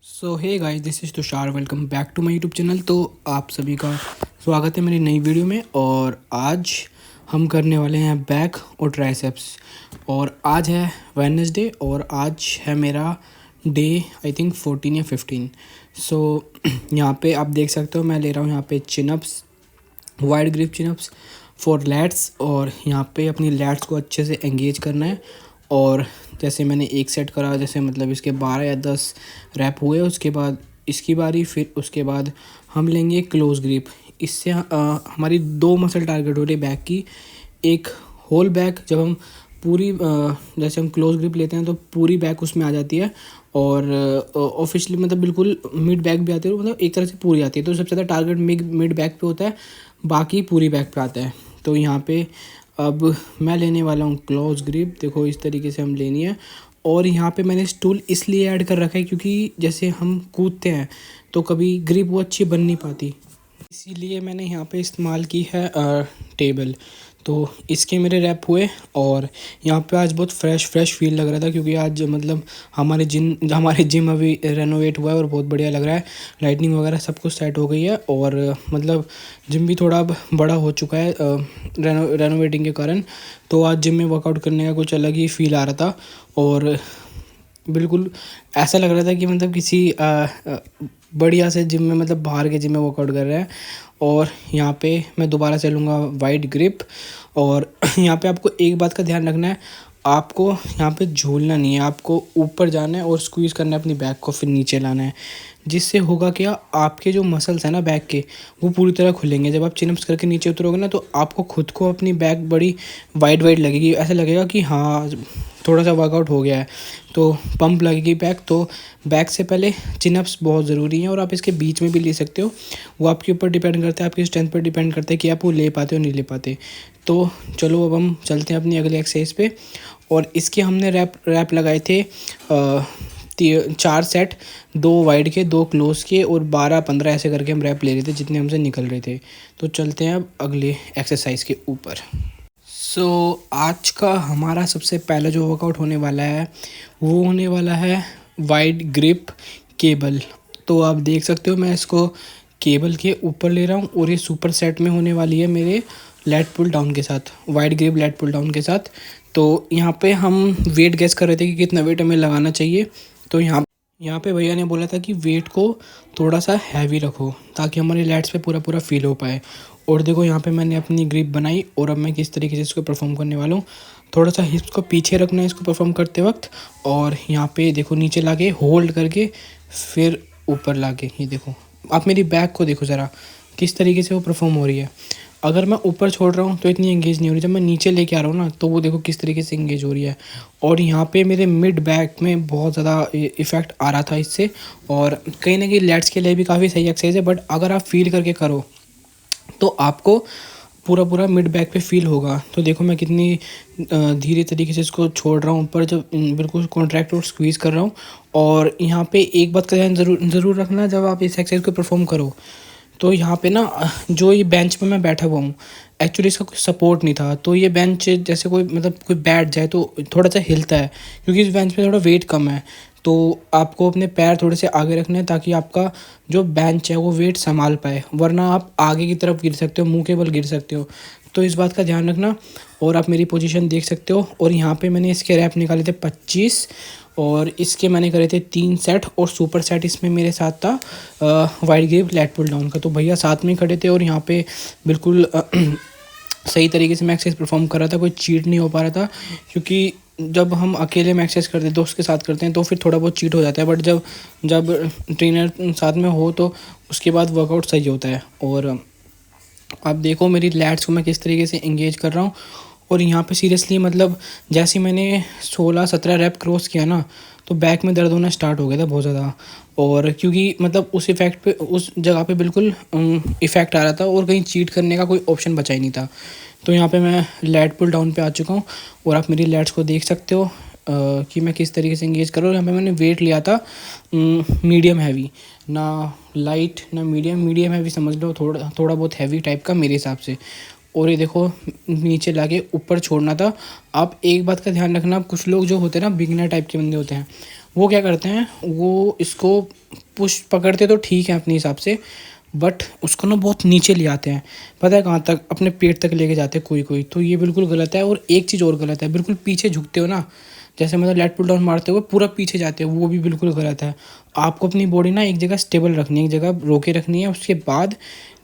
So hey guys, this is Tushar. Welcome back to my YouTube channel. तो आप सभी का स्वागत है मेरी नई वीडियो में। और आज हम करने वाले हैं बैक और ट्राइसेप्स। और आज है वेडनेसडे और आज है मेरा डे आई थिंक 14 या 15। सो यहाँ पे आप देख सकते हो मैं ले रहा हूँ यहाँ पे chin ups, wide grip chin ups for lats. और यहाँ पे अपनी लैट्स को अच्छे से एंगेज करना है। और जैसे मैंने एक सेट करा, जैसे मतलब इसके 12 या 10 रैप हुए, उसके बाद इसकी बारी, फिर उसके बाद हम लेंगे क्लोज ग्रिप। इससे हमारी दो मसल टारगेट हो रही है बैक की। एक होल बैक, जब हम पूरी जैसे हम क्लोज ग्रिप लेते हैं तो पूरी बैक उसमें आ जाती है। और ऑफिशियली मतलब बिल्कुल मिड बैक भी आती है, मतलब एक तरह से पूरी आती है। तो सबसे ज़्यादा टारगेट मिड बैक पे होता है, बाकी पूरी बैक पे आता है। तो यहाँ पे अब मैं लेने वाला हूँ क्लोज ग्रिप। देखो इस तरीके से हम लेनी है। और यहाँ पे मैंने स्टूल इसलिए ऐड कर रखा है क्योंकि जैसे हम कूदते हैं तो कभी ग्रिप वो अच्छी बन नहीं पाती, इसीलिए मैंने यहाँ पे इस्तेमाल की है टेबल। तो इसके मेरे रैप हुए। और यहाँ पे आज बहुत फ्रेश फील लग रहा था क्योंकि आज मतलब हमारे जिम अभी रेनोवेट हुआ है और बहुत बढ़िया लग रहा है। लाइटनिंग वगैरह सब कुछ सेट हो गई है और मतलब जिम भी थोड़ा अब बड़ा हो चुका है रेनोवेटिंग के कारण। तो आज जिम में वर्कआउट करने का कुछ अलग ही फील आ रहा था। और बिल्कुल ऐसा लग रहा था कि मतलब किसी बढ़िया से जिम में, मतलब बाहर के जिम में वर्कआउट कर रहे हैं। और यहाँ पे मैं दोबारा से लूँगा वाइड ग्रिप। और यहाँ पे आपको एक बात का ध्यान रखना है, आपको यहाँ पे झूलना नहीं है, आपको ऊपर जाना है और स्क्वीज़ करना है अपनी बैक को, फिर नीचे लाना है। जिससे होगा क्या, आपके जो मसल्स हैं ना बैक के, वो पूरी तरह खुलेंगे। जब आप चिनअप्स करके नीचे उतरोगे ना तो आपको खुद को अपनी बैक बड़ी वाइड लगेगी। ऐसा लगेगा कि हाँ थोड़ा सा वर्कआउट हो गया है, तो पंप लगेगी बैक। तो बैक से पहले चिनअप्स बहुत ज़रूरी हैं। और आप इसके बीच में भी ले सकते हो, वो आपके ऊपर डिपेंड करता है, आपकी स्ट्रेंथ पर डिपेंड करता है कि आप वो ले पाते हो नहीं ले पाते। तो चलो अब हम चलते हैं अपनी अगली एक्सरसाइज पे। और इसके हमने रैप लगाए थे 4 सेट, 2 वाइड के 2 क्लोज के और 12-15 ऐसे करके हम रैप ले रहे थे जितने हमसे निकल रहे थे। तो चलते हैं अब अगले एक्सरसाइज के ऊपर। आज का हमारा सबसे पहला जो वर्कआउट होने वाला है वो होने वाला है वाइड ग्रिप केबल। तो आप देख सकते हो मैं इसको केबल के ऊपर ले रहा हूँ और ये सुपर सेट में होने वाली है मेरे लेट पुल डाउन के साथ, wide grip lat pull down के साथ। तो यहाँ पे हम वेट गेस कर रहे थे कि कितना वेट हमें लगाना चाहिए। तो यहाँ पे भैया ने बोला था कि वेट को थोड़ा सा हैवी रखो ताकि हमारे लैट्स पे पूरा पूरा फील हो पाए। और देखो यहाँ पे मैंने अपनी ग्रिप बनाई और अब मैं किस तरीके से इसको परफॉर्म करने वाला हूँ। थोड़ा सा हिप्स को पीछे रखना है इसको परफॉर्म करते वक्त। और यहाँ पे देखो नीचे लाके होल्ड करके फिर ऊपर लाके, ये देखो आप मेरी बैक को देखो ज़रा किस तरीके से वो परफॉर्म हो रही है। अगर मैं ऊपर छोड़ रहा हूँ तो इतनी एंगेज नहीं हो रही, जब मैं नीचे लेके आ रहा हूँ ना तो वो देखो किस तरीके से एंगेज हो रही है। और यहाँ पे मेरे मिड बैक में बहुत ज़्यादा इफ़ेक्ट आ रहा था इससे। और कहीं ना कहीं लेट्स के लिए भी काफ़ी सही एक्सरसाइज है, बट अगर आप फील करके करो तो आपको पूरा पूरा मिड बैक पे फील होगा। तो देखो मैं कितनी धीरे तरीके से इसको छोड़ रहा हूँ ऊपर, जब बिल्कुल कॉन्ट्रैक्ट और स्क्वीज़ कर रहा हूँ। और यहाँ पे एक बात का ध्यान ज़रूर रखना जब आप इस एक्सरसाइज को परफॉर्म करो। तो यहाँ पे ना जो ये बेंच पे मैं बैठा हुआ हूँ, एक्चुअली इसका कोई सपोर्ट नहीं था। तो ये बेंच जैसे कोई मतलब कोई बैठ जाए तो थोड़ा सा हिलता है क्योंकि इस बेंच पे थोड़ा वेट कम है। तो आपको अपने पैर थोड़े से आगे रखने हैं ताकि आपका जो बेंच है वो वेट संभाल पाए, वरना आप आगे की तरफ गिर सकते हो, मुंह के बल गिर सकते हो। तो इस बात का ध्यान रखना। और आप मेरी पोजीशन देख सकते हो। और यहाँ पे मैंने इसके रैप निकाले थे 25 और इसके मैंने करे थे 3 सेट और सुपर सेट इसमें मेरे साथ था wide grip lat pull down का। तो भैया साथ में खड़े थे और यहाँ पे बिल्कुल सही तरीके से मैं एक्सरसाइज परफॉर्म कर रहा था, कोई चीट नहीं हो पा रहा था। क्योंकि जब हम अकेले में एक्सरसाइज करते हैं, दोस्त के साथ करते हैं, तो फिर थोड़ा बहुत चीट हो जाता है, बट जब जब ट्रेनर साथ में हो तो उसके बाद वर्कआउट सही होता है। और आप देखो मेरी लैट्स को मैं किस तरीके से एंगेज कर रहा हूँ। और यहाँ पे सीरियसली मतलब जैसे मैंने 16-17 रैप क्रॉस किया ना तो बैक में दर्द होना स्टार्ट हो गया था बहुत ज़्यादा। और क्योंकि मतलब उस इफ़ेक्ट पे, उस जगह पे बिल्कुल इफ़ेक्ट आ रहा था और कहीं चीट करने का कोई ऑप्शन बचा ही नहीं था। तो यहाँ पे मैं लैट पुल डाउन पे आ चुका हूँ और आप मेरी लैट्स को देख सकते हो कि मैं किस तरीके से एंगेज कर रहा हूँ। यहाँ पे मैंने वेट लिया था मीडियम हैवी, ना लाइट ना मीडियम हैवी समझ लो, थोड़ा बहुत हैवी टाइप का मेरे हिसाब से। और ये देखो नीचे लाके ऊपर छोड़ना था। आप एक बात का ध्यान रखना, कुछ लोग जो होते हैं ना बिगिनर टाइप के बंदे होते हैं, वो क्या करते हैं, वो इसको पुश पकड़ते तो ठीक है अपने हिसाब से, बट उसको ना बहुत नीचे ले आते हैं। पता है कहाँ तक? अपने पेट तक लेके जाते हैं कोई कोई। तो ये बिल्कुल गलत है। और एक चीज़ और गलत है, बिल्कुल पीछे झुकते हो ना, जैसे मतलब लेट पुल डाउन मारते हुए पूरा पीछे जाते हो, वो भी बिल्कुल गलत है। आपको अपनी बॉडी ना एक जगह स्टेबल रखनी है, एक जगह रोके रखनी है, उसके बाद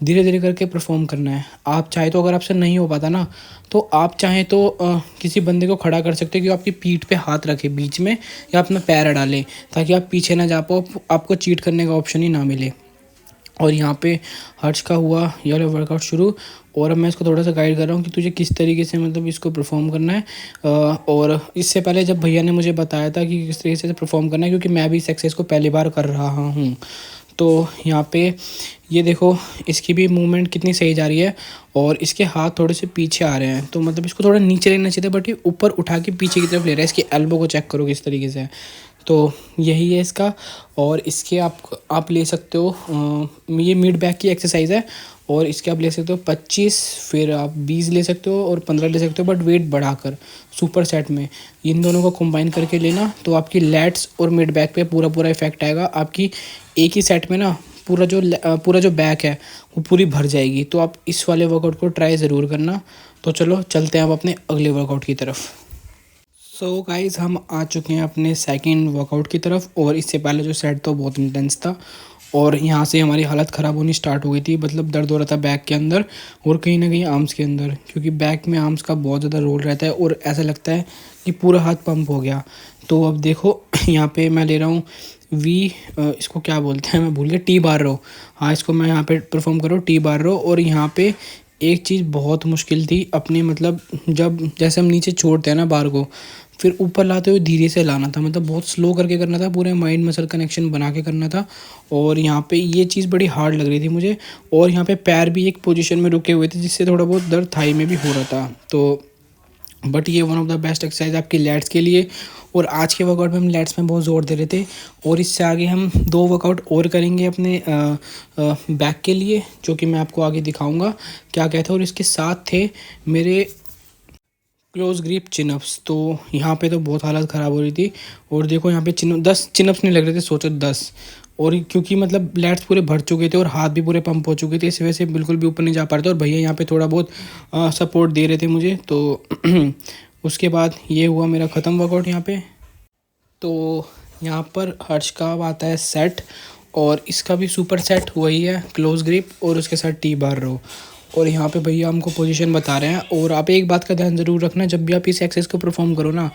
धीरे धीरे करके परफॉर्म करना है। आप चाहे तो, अगर आपसे नहीं हो पाता ना, तो आप चाहें तो किसी बंदे को खड़ा कर सकते हो कि आपकी पीठ पे हाथ रखे बीच में, या अपना पैर डाले, ताकि आप पीछे ना जा पाओ, आपको चीट करने का ऑप्शन ही ना मिले। और यहाँ पे हर्ष का हुआ ये वाला वर्कआउट शुरू, और अब मैं इसको थोड़ा सा गाइड कर रहा हूँ कि तुझे किस तरीके से मतलब इसको परफॉर्म करना है। और इससे पहले जब भैया ने मुझे बताया था कि किस तरीके से परफॉर्म करना है, क्योंकि मैं भी इस एक्सरसाइज को पहली बार कर रहा हूँ, तो यहाँ पे ये देखो इसकी भी मूवमेंट कितनी सही जा रही है, और इसके हाथ थोड़े से पीछे आ रहे हैं, तो मतलब इसको थोड़ा नीचे लेना चाहिए, बट ये ऊपर उठा के पीछे की तरफ ले रहा है। इसकी एल्बो को चेक करो किस तरीके से है। तो यही है इसका। और इसके आप ले सकते हो, ये मिड बैक की एक्सरसाइज है, और इसके आप ले सकते हो 25, फिर आप 20 ले सकते हो, और 15 ले सकते हो, बट वेट बढ़ाकर सुपर सेट में। इन दोनों को कंबाइन करके लेना, तो आपकी लैट्स और मिड बैक पे पूरा पूरा इफेक्ट आएगा। आपकी एक ही सेट में ना पूरा जो बैक है वो पूरी भर जाएगी। तो आप इस वाले वर्कआउट को ट्राई ज़रूर करना। तो चलो चलते हैं अब अपने अगले वर्कआउट की तरफ। सो गाइस, हम आ चुके हैं अपने सेकंड वर्कआउट की तरफ, और इससे पहले जो सेट था बहुत इंटेंस था, और यहाँ से हमारी हालत ख़राब होनी स्टार्ट हो गई थी। मतलब दर्द हो रहा था बैक के अंदर, और कहीं ना कहीं आर्म्स के अंदर, क्योंकि बैक में आर्म्स का बहुत ज़्यादा रोल रहता है, और ऐसा लगता है कि पूरा हाथ पंप हो गया। तो अब देखो यहाँ पे मैं ले रहा हूँ इसको क्या बोलते हैं, मैं भूल गया, टी बार रो। हाँ, इसको मैं यहाँ पे परफॉर्म करो टी बार रो। और यहाँ पे एक चीज़ बहुत मुश्किल थी अपने, मतलब जब जैसे हम नीचे छोड़ते हैं ना बार को, फिर ऊपर लाते हुए धीरे से लाना था, मतलब बहुत स्लो करके करना था, पूरे माइंड मसल कनेक्शन बना के करना था। और यहाँ पे ये चीज़ बड़ी हार्ड लग रही थी मुझे। और यहाँ पे पैर भी एक पोजीशन में रुके हुए थे, जिससे थोड़ा बहुत दर्द थाई में भी हो रहा था। तो बट ये one of the best exercise आपकी लैट्स के लिए। और आज के वर्कआउट में हम लैट्स में बहुत ज़ोर दे रहे थे, और इससे आगे हम 2 वर्कआउट और करेंगे अपने बैक के लिए, जो कि मैं आपको आगे दिखाऊंगा क्या क्या था। और इसके साथ थे मेरे क्लोज ग्रिप चिनअप्स। तो यहाँ पे तो बहुत हालत ख़राब हो रही थी। और देखो यहाँ पे 10 चिनअप्स नहीं लग रहे थे, सोचो 10। और क्योंकि मतलब लैट्स पूरे भर चुके थे और हाथ भी पूरे पंप हो चुके थे, इस वजह से बिल्कुल भी ऊपर नहीं जा पा रहे थे। और भैया यहाँ पे थोड़ा बहुत सपोर्ट दे रहे थे मुझे। तो उसके बाद ये हुआ मेरा ख़त्म वर्कआउट यहाँ पे। तो यहाँ पर हर्ष का आता है सेट, और इसका भी सुपर सेट वही है, क्लोज ग्रिप और उसके साथ टी बार रो। और यहाँ पे भैया हमको पोजीशन बता रहे हैं। और आप एक बात का ध्यान ज़रूर रखना, जब भी आप इस एक्सरसाइज को परफॉर्म करो ना,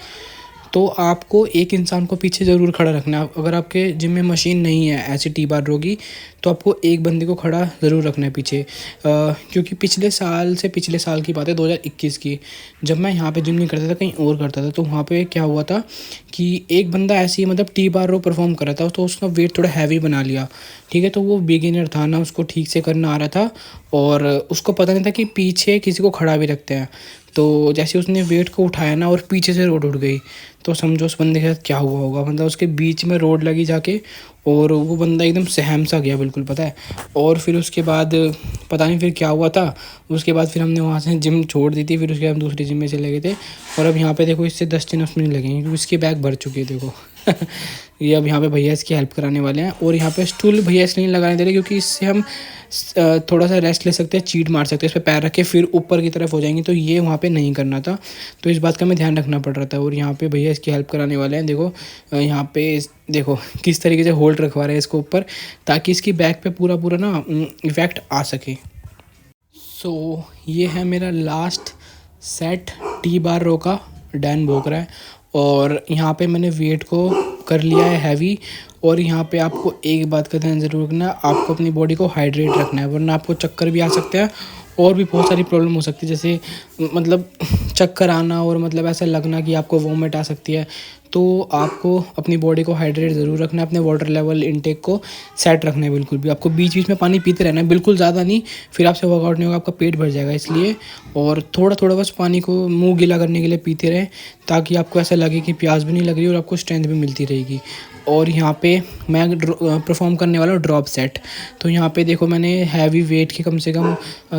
तो आपको एक इंसान को पीछे ज़रूर खड़ा रखना है। अगर आपके जिम में मशीन नहीं है ऐसी टी बार रोगी, तो आपको एक बंदे को खड़ा ज़रूर रखना है पीछे। क्योंकि पिछले साल की बात है, 2021 की, जब मैं यहाँ पे जिम नहीं करता था, कहीं और करता था, तो वहाँ पे क्या हुआ था कि एक बंदा ऐसे ही मतलब टी बार रो परफॉर्म कर रहा था, तो उसका वेट थोड़ा हैवी बना लिया। ठीक है, तो वो बिगिनर था ना, उसको ठीक से करना आ रहा था, और उसको पता नहीं था कि पीछे किसी को खड़ा भी रखते हैं। तो जैसे उसने वेट को उठाया ना, और पीछे से रोड उठ गई, तो समझो उस बंदे के साथ क्या हुआ होगा। मतलब उसके बीच में रोड लगी जाके, और वो बंदा एकदम सहम सा गया बिल्कुल, पता है। और फिर उसके बाद पता नहीं फिर क्या हुआ था। उसके बाद फिर हमने वहाँ से जिम छोड़ दी थी, फिर उसके बाद हम दूसरी जिम में चले गए थे। और अब यहाँ पे देखो इससे 10 चिनअप्स नहीं लगेंगे, क्योंकि इसके बैग भर चुके हैं देखो। ये अब यहाँ पे भैया इसकी हेल्प कराने वाले हैं। और यहाँ पे स्टूल भैया इसलिए नहीं लगाने दे रहे, क्योंकि इससे हम थोड़ा सा रेस्ट ले सकते हैं, चीट मार सकते हैं, इस पर पैर रख के फिर ऊपर की तरफ हो जाएंगे, तो ये वहाँ पे नहीं करना था। तो इस बात का हमें ध्यान रखना पड़ रहा था। और यहाँ पे भैया इसकी हेल्प कराने वाले हैं। देखो यहाँ पे देखो किस तरीके से होल्ड रखवा रहे हैं इसको ऊपर, ताकि इसकी बैक पे पूरा पूरा ना इफ़ेक्ट आ सके। सो ये है मेरा लास्ट सेट टी बार रो का, डैन भोग रहा है। और यहाँ पे मैंने वेट को कर लिया है हैवी। और यहाँ पे आपको एक बात का ध्यान ज़रूर रखना है, आपको अपनी बॉडी को हाइड्रेट रखना है, वरना आपको चक्कर भी आ सकते हैं, और भी बहुत सारी प्रॉब्लम हो सकती है, जैसे मतलब चक्कर आना, और मतलब ऐसा लगना कि आपको वोमिट आ सकती है। तो आपको अपनी बॉडी को हाइड्रेट ज़रूर रखना है, अपने वाटर लेवल इनटेक को सेट रखना है बिल्कुल भी। आपको बीच बीच में पानी पीते रहना है, बिल्कुल ज़्यादा नहीं, फिर आपसे वर्कआउट नहीं होगा, आपका पेट भर जाएगा इसलिए। और थोड़ा थोड़ा बस पानी को मुंह गीला करने के लिए पीते रहें, ताकि आपको ऐसा लगे कि प्यास भी नहीं लग रही, और आपको स्ट्रेंथ भी मिलती रहेगी। और यहाँ पे मैं परफॉर्म करने वाला हूँ ड्रॉप सेट। तो यहाँ पे देखो मैंने हैवी वेट के कम से कम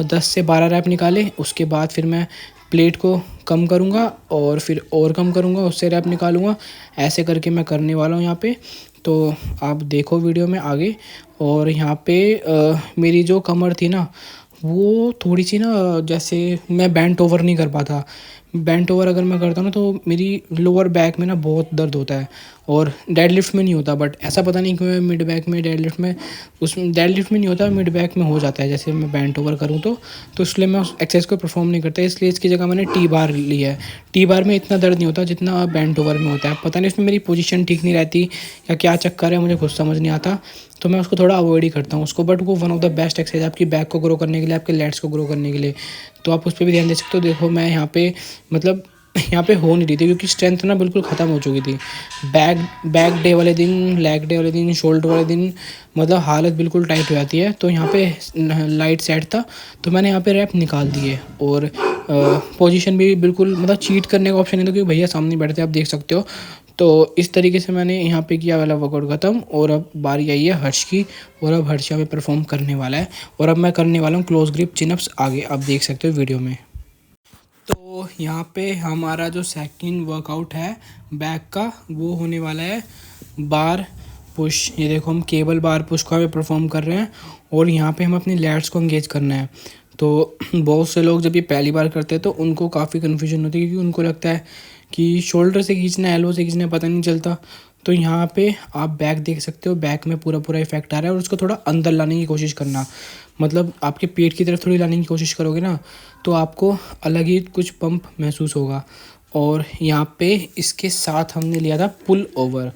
10 से 12 रैप निकाले। उसके बाद फिर मैं प्लेट को कम करूँगा और फिर और कम करूँगा, उससे रैप निकालूँगा। ऐसे करके मैं करने वाला हूँ यहाँ पे। तो आप देखो वीडियो में आगे। और यहाँ पे मेरी जो कमर थी ना, वो थोड़ी सी ना, जैसे मैं बेंट ओवर नहीं कर पाता। बेंट ओवर अगर मैं करता हूँ ना तो मेरी लोअर बैक में ना बहुत दर्द होता है, और डेड लिफ्ट में नहीं होता। बट ऐसा पता नहीं क्यों मिड बैक में, डेड लिफ्ट में, उसमें डेड लिफ्ट में नहीं होता, मिड बैक में हो जाता है जैसे मैं बेंट ओवर करूँ तो इसलिए मैं उस एक्सरसाइज को परफॉर्म नहीं करता। इसलिए इसकी जगह मैंने टी बार ली है। टी बार में इतना दर्द नहीं होता जितना बेंट ओवर में होता है। पता नहीं इसमें मेरी पोजीशन ठीक नहीं रहती या क्या चक्कर है, मुझे खुद समझ नहीं आता। तो मैं उसको थोड़ा अवॉइड ही करता हूँ उसको। बट वो one of the best exercise आपकी बैक को ग्रो करने के लिए, आपके लेट्स को ग्रो करने के लिए। तो आप उस पर भी ध्यान दे सकते हो। देखो मैं यहाँ पे मतलब यहाँ पे हो नहीं रही थी क्योंकि स्ट्रेंथ ना बिल्कुल ख़त्म हो चुकी थी। बैक डे वाले दिन, लेग डे वाले दिन, शोल्डर वाले दिन मतलब हालत बिल्कुल टाइट हो जाती है। तो यहाँ पे लाइट सेट था तो मैंने यहाँ पे रैप निकाल दिए। और पोजीशन भी बिल्कुल मतलब चीट करने का ऑप्शन नहीं था क्योंकि भैया सामने बैठे थे, आप देख सकते हो। तो इस तरीके से मैंने यहाँ पे किया वाला वर्कआउट ख़त्म। और अब बारी आई है हर्ष की, और अब हर्ष यहाँ पे परफॉर्म करने वाला है। और अब मैं करने वाला हूँ क्लोज ग्रिप चिनअप्स, आगे आप देख सकते हो वीडियो में। तो यहाँ पे हमारा जो सेकंड वर्कआउट है बैक का, वो होने वाला है बार पुश। ये देखो हम केबल बार पुश का भी परफॉर्म कर रहे हैं, और यहाँ पे हम अपनी लैट्स को एंगेज करना है। तो बहुत से लोग जब ये पहली बार करते हैं तो उनको काफ़ी कन्फ्यूजन होती है क्योंकि उनको लगता है कि शोल्डर से खींचना है, एल्बो से खींचना है, पता नहीं चलता। तो यहाँ पे आप बैक देख सकते हो, बैक में पूरा पूरा इफेक्ट आ रहा है। और उसको थोड़ा अंदर लाने की कोशिश करना, मतलब आपके पेट की तरफ थोड़ी लाने की कोशिश करोगे ना तो आपको अलग ही कुछ पंप महसूस होगा। और यहाँ पे इसके साथ हमने लिया था पुल ओवर,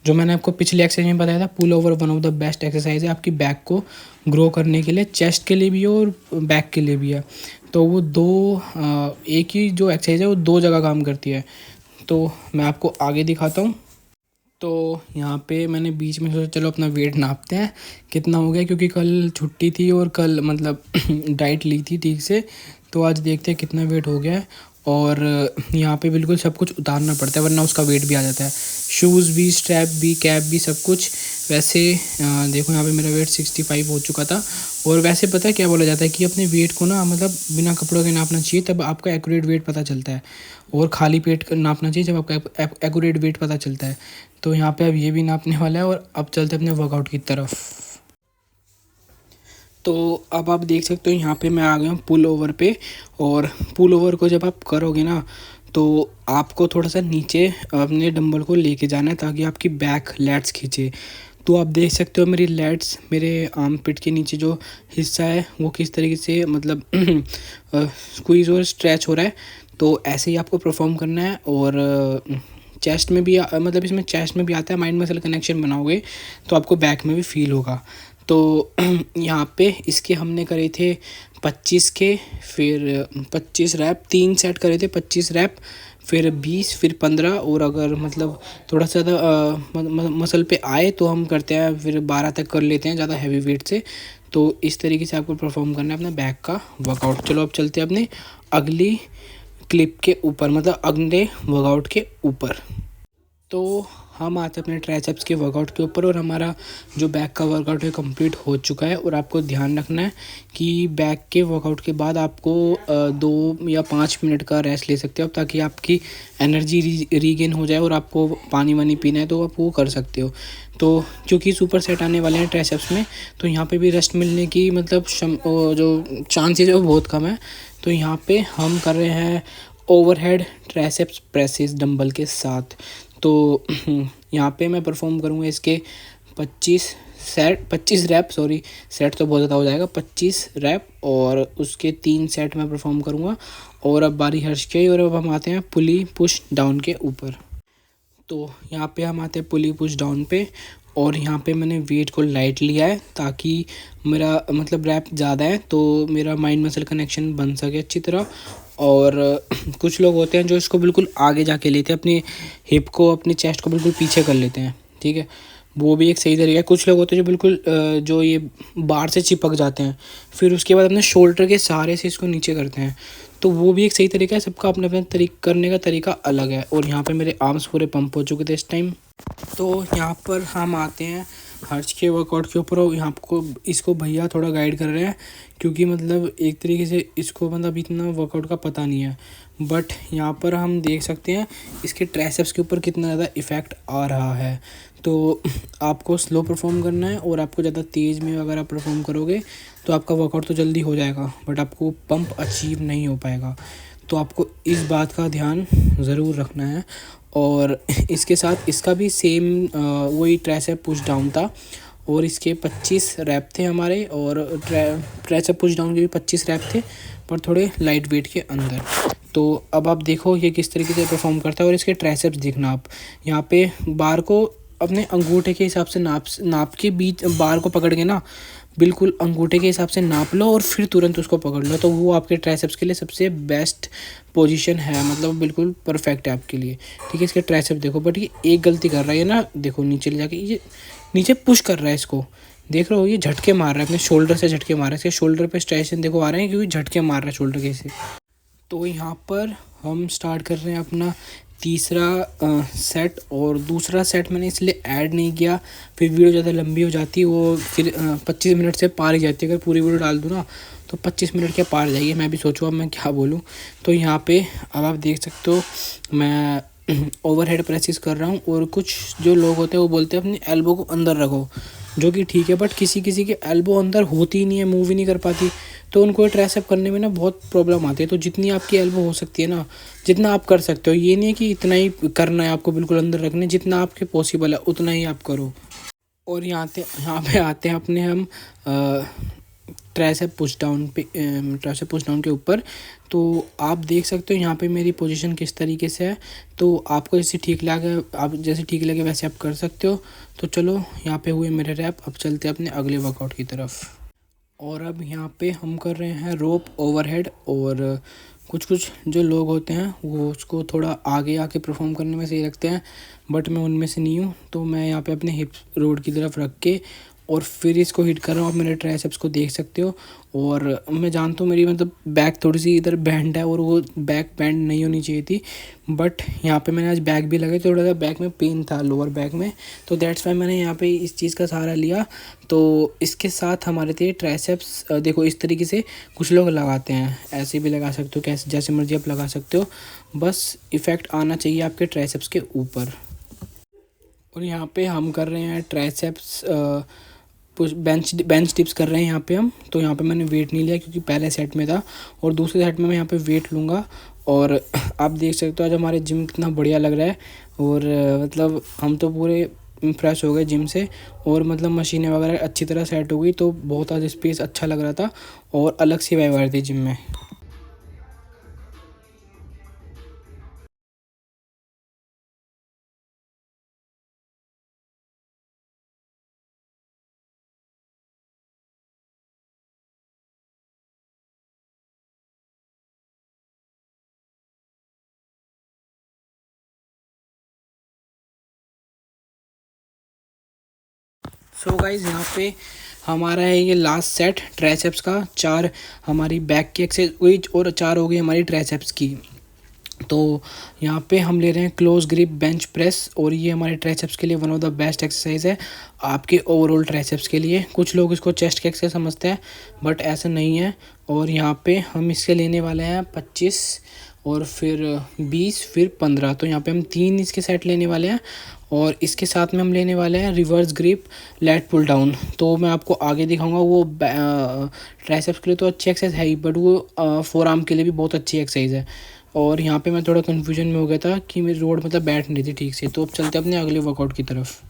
जो मैंने आपको पिछले एक्सरसाइज में बताया था। Pull over one of the best exercise है आपकी बैक को ग्रो करने के लिए, चेस्ट के लिए भी है और बैक के लिए भी है। तो वो एक ही जो एक्सरसाइज है वो दो जगह काम करती है। तो मैं आपको आगे दिखाता हूँ। तो यहाँ पे मैंने बीच में सोचा चलो अपना वेट नापते हैं कितना हो गया, क्योंकि कल छुट्टी थी और कल मतलब डाइट ली थी ठीक से। तो आज देखते हैं कितना वेट हो गया है। और यहाँ पे बिल्कुल सब कुछ उतारना पड़ता है वरना उसका वेट भी आ जाता है। शूज़ भी, स्ट्रैप भी, कैप भी, सब कुछ। वैसे देखो यहाँ पे मेरा वेट 65 हो चुका था। और वैसे पता है क्या बोला जाता है कि अपने वेट को ना मतलब बिना कपड़ों के नापना चाहिए, तब आपका एक्यूरेट वेट पता चलता है। और खाली पेट नापना चाहिए जब आपका एक्यूरेट वेट पता चलता है। तो यहाँ पे अब ये भी नापने वाला है। और अब चलते अपने वर्कआउट की तरफ। तो अब आप देख सकते हो यहाँ पे मैं आ गया हूँ पुल ओवर पे। और पुल ओवर को जब आप करोगे ना तो आपको थोड़ा सा नीचे अपने डंबल को लेके जाना है ताकि आपकी बैक लैट्स खींचे। तो आप देख सकते हो मेरी लैट्स, मेरे आर्म पिट के नीचे जो हिस्सा है वो किस तरीके से मतलब स्क्वीज़ और स्ट्रेच हो रहा है। तो ऐसे ही आपको परफॉर्म करना है। और चेस्ट में भी मतलब इसमें चेस्ट में भी आता है, माइंड मसल कनेक्शन बनाओगे तो आपको बैक में भी फील होगा। तो यहाँ पे इसके हमने करे थे 25 के, फिर 25 रैप, 3 सेट करे थे 25 रैप, फिर 20, फिर 15। और अगर मतलब थोड़ा सा ज़्यादा मसल पे आए तो हम करते हैं फिर 12 तक कर लेते हैं ज़्यादा हैवी वेट से। तो इस तरीके से आपको परफॉर्म करना है अपना बैक का वर्कआउट। चलो अब चलते हैं अपने अगली क्लिप के ऊपर, मतलब अगले वर्कआउट के ऊपर। तो हम आते हैं अपने ट्राइसेप्स के वर्कआउट के ऊपर। और हमारा जो बैक का वर्कआउट है कंप्लीट हो चुका है। और आपको ध्यान रखना है कि बैक के वर्कआउट के बाद आपको 2 या 5 मिनट का रेस्ट ले सकते हो ताकि आपकी एनर्जी रीगेन हो जाए। और आपको पानी वानी पीना है तो आप वो कर सकते हो। तो क्योंकि सुपर सेट आने वाले हैं ट्राइसेप्स में तो यहाँ पे भी रेस्ट मिलने की मतलब जो चांसेस है वो बहुत कम है। तो यहाँ पे हम कर रहे हैं ओवरहेड ट्राइसेप्स प्रेसेस डंबल के साथ। तो यहाँ पे मैं परफॉर्म करूँगा इसके 25 रैप, सॉरी सेट तो बहुत ज़्यादा हो जाएगा, 25 रैप। और उसके 3 सेट मैं परफॉर्म करूँगा। और अब बारी हर्ष की। और अब हम आते हैं पुली पुश डाउन के ऊपर। तो यहाँ पे हम आते हैं पुली पुश डाउन पे। और यहाँ पे मैंने वेट को लाइट लिया है ताकि मेरा मतलब रैप ज़्यादा है तो मेरा माइंड मसल कनेक्शन बन सके अच्छी तरह। और कुछ लोग होते हैं जो इसको बिल्कुल आगे जाके लेते हैं, अपनी हिप को, अपनी चेस्ट को बिल्कुल पीछे कर लेते हैं, ठीक है, वो भी एक सही तरीका है। कुछ लोग होते हैं जो बिल्कुल जो ये बार से चिपक जाते हैं, फिर उसके बाद अपने शोल्डर के सहारे से इसको नीचे करते हैं, तो वो भी एक सही तरीका है। सबका अपने अपने करने का तरीका अलग है। और यहाँ पे मेरे आर्म्स पूरे पंप हो चुके थे इस टाइम। तो यहाँ पर हम आते हैं हर्ष के वर्कआउट के ऊपर यहाँ को इसको भैया थोड़ा गाइड कर रहे हैं, क्योंकि मतलब एक तरीके से इसको मतलब इतना वर्कआउट का पता नहीं है। बट यहाँ पर हम देख सकते हैं इसके ट्राइसेप्स के ऊपर कितना ज़्यादा इफ़ेक्ट आ रहा है। तो आपको स्लो परफॉर्म करना है, और आपको ज़्यादा तेज़ में अगर आप परफॉर्म करोगे तो आपका वर्कआउट तो जल्दी हो जाएगा, बट आपको पंप अचीव नहीं हो पाएगा। तो आपको इस बात का ध्यान ज़रूर रखना है। और इसके साथ इसका भी सेम वही ट्राइसेप पुश डाउन था, और इसके 25 रैप थे हमारे, और ट्राइसेप पुश डाउन के भी 25 रैप थे, पर थोड़े लाइट वेट के अंदर। तो अब आप देखो ये किस तरीके से परफॉर्म करता है, और इसके ट्राइसेप्स देखना आप। यहाँ पे बार को अपने अंगूठे के हिसाब से नाप के बीच बार को पकड़ के ना, बिल्कुल अंगूठे के हिसाब से नाप लो और फिर तुरंत उसको पकड़ लो, तो वो आपके ट्राइसेप्स के लिए सबसे बेस्ट पोजीशन है, मतलब बिल्कुल परफेक्ट है आपके लिए। ठीक है, इसके ट्राइसेप्स देखो, बट ये एक गलती कर रहा है ना, देखो नीचे ले जाके ये नीचे पुश कर रहा है इसको, देख रहे हो, ये झटके मार रहा है, अपने शोल्डर से झटके मार रहा है। इसके शोल्डर पे स्ट्राइशन देखो आ रहे हैं, क्योंकि झटके मार रहा है शोल्डर के से। तो यहाँ पर हम स्टार्ट कर रहे हैं अपना तीसरा सेट, और दूसरा सेट मैंने इसलिए ऐड नहीं किया, फिर वीडियो ज़्यादा लंबी हो जाती है, वो फिर 25 मिनट से पार ही जाती है। अगर पूरी वीडियो डाल दूँ ना तो 25 मिनट के पार जाइए। मैं भी सोचूँ अब मैं क्या बोलूँ। तो यहाँ पे अब आप देख सकते हो मैं ओवरहेड प्रेसिस कर रहा हूँ, और कुछ जो लोग होते हैं वो बोलते हैं अपनी एल्बो को अंदर रखो, जो कि ठीक है, बट किसी किसी के एल्बो अंदर होती ही नहीं है, मूव ही नहीं कर पाती, तो उनको ट्राइसेप करने में ना बहुत प्रॉब्लम आती है। तो जितनी आपकी एल्बो हो सकती है ना, जितना आप कर सकते हो, ये नहीं है कि इतना ही करना है आपको बिल्कुल अंदर रखने, जितना आपके पॉसिबल है उतना ही आप करो। और यहाँ पे आते हैं अपने हम ट्राइसेप पुश डाउन के ऊपर। तो आप देख सकते हो यहाँ पे मेरी पोजीशन किस तरीके से है, तो आपको जैसे ठीक लगे, आप जैसे ठीक लगे वैसे आप कर सकते हो। तो चलो यहाँ पे हुए मेरे रैप, अब चलते हैं अपने अगले वर्कआउट की तरफ। और अब यहाँ पे हम कर रहे हैं रोप ओवरहेड, और कुछ जो लोग होते हैं वो उसको थोड़ा आगे आके परफॉर्म करने में सही लगते हैं, बट मैं उनमें से नहीं हूँ। तो मैं यहाँ पे अपने हिप्स रोड की तरफ रख के और फिर इसको हिट कर रहा हूँ। आप मेरे ट्राइसेप्स को देख सकते हो, और मैं जानता हूँ मेरी मतलब बैक थोड़ी सी इधर बैंड है, और वो बैक बैंड नहीं होनी चाहिए थी, बट यहाँ पे मैंने आज बैक भी लगाई, थोड़ा सा बैक में पेन था लोअर बैक में, तो दैट्स वाई मैंने यहाँ पे इस चीज़ का सहारा लिया। तो इसके साथ हमारे थे ट्राइसेप्स, देखो इस तरीके से कुछ लोग लगाते हैं, ऐसे भी लगा सकते हो, कैसे जैसे मर्जी आप लगा सकते हो, बस इफ़ेक्ट आना चाहिए आपके ट्राइसेप्स के ऊपर। और यहाँ पे हम कर रहे हैं ट्राइसेप्स पुश बेंच टिप्स कर रहे हैं यहाँ पे हम। तो यहाँ पे मैंने वेट नहीं लिया क्योंकि पहले सेट में था, और दूसरे सेट में मैं यहाँ पे वेट लूँगा। और आप देख सकते हो आज हमारे जिम कितना बढ़िया लग रहा है, और मतलब हम तो पूरे इम्प्रेस हो गए जिम से, और मतलब मशीनें वगैरह अच्छी तरह सेट हो गई, तो बहुत आज स्पेस अच्छा लग रहा था, और अलग सी वाइब आ रही थी जिम में। सो गाइज यहाँ पे हमारा है ये लास्ट सेट ट्राइसेप्स का, 4 हमारी बैक की एक्सरसाइज और 4 हो गई हमारी ट्राइसेप्स की। तो यहाँ पे हम ले रहे हैं क्लोज ग्रिप बेंच प्रेस, और ये हमारे ट्राइसेप्स के लिए one of the best exercise है आपके ओवरऑल ट्राइसेप्स के लिए। कुछ लोग इसको चेस्ट के एक्सरसाइज समझते हैं, बट ऐसा नहीं है। और यहाँ पे हम इसके लेने वाले हैं 25 और फिर 20 फिर 15, तो यहाँ पे हम 3 इसके सेट लेने वाले हैं। और इसके साथ में हम लेने वाले हैं reverse grip lat pull down. तो मैं आपको आगे दिखाऊंगा, वो ट्राइसेप्स के लिए तो अच्छी एक्सरसाइज है ही, बट वो फोर आर्म के लिए भी बहुत अच्छी एक्सरसाइज है। और यहाँ पे मैं थोड़ा कन्फ्यूजन में हो गया था कि मेरी रोड मतलब बैठ नहीं थी ठीक से। तो अब चलते हैं अपने अगले वर्कआउट की तरफ।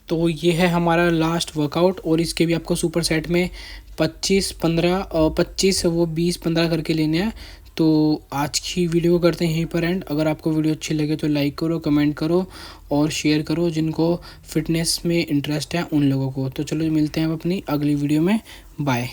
तो ये है हमारा लास्ट वर्कआउट, और इसके भी आपको सुपर सेट में 25 15 25 वो 20 15 करके लेने हैं। तो आज की वीडियो को करते हैं यहीं पर एंड। अगर आपको वीडियो अच्छी लगे तो लाइक करो, कमेंट करो और शेयर करो जिनको फिटनेस में इंटरेस्ट है उन लोगों को। तो चलो मिलते हैं अब अपनी अगली वीडियो में, बाय।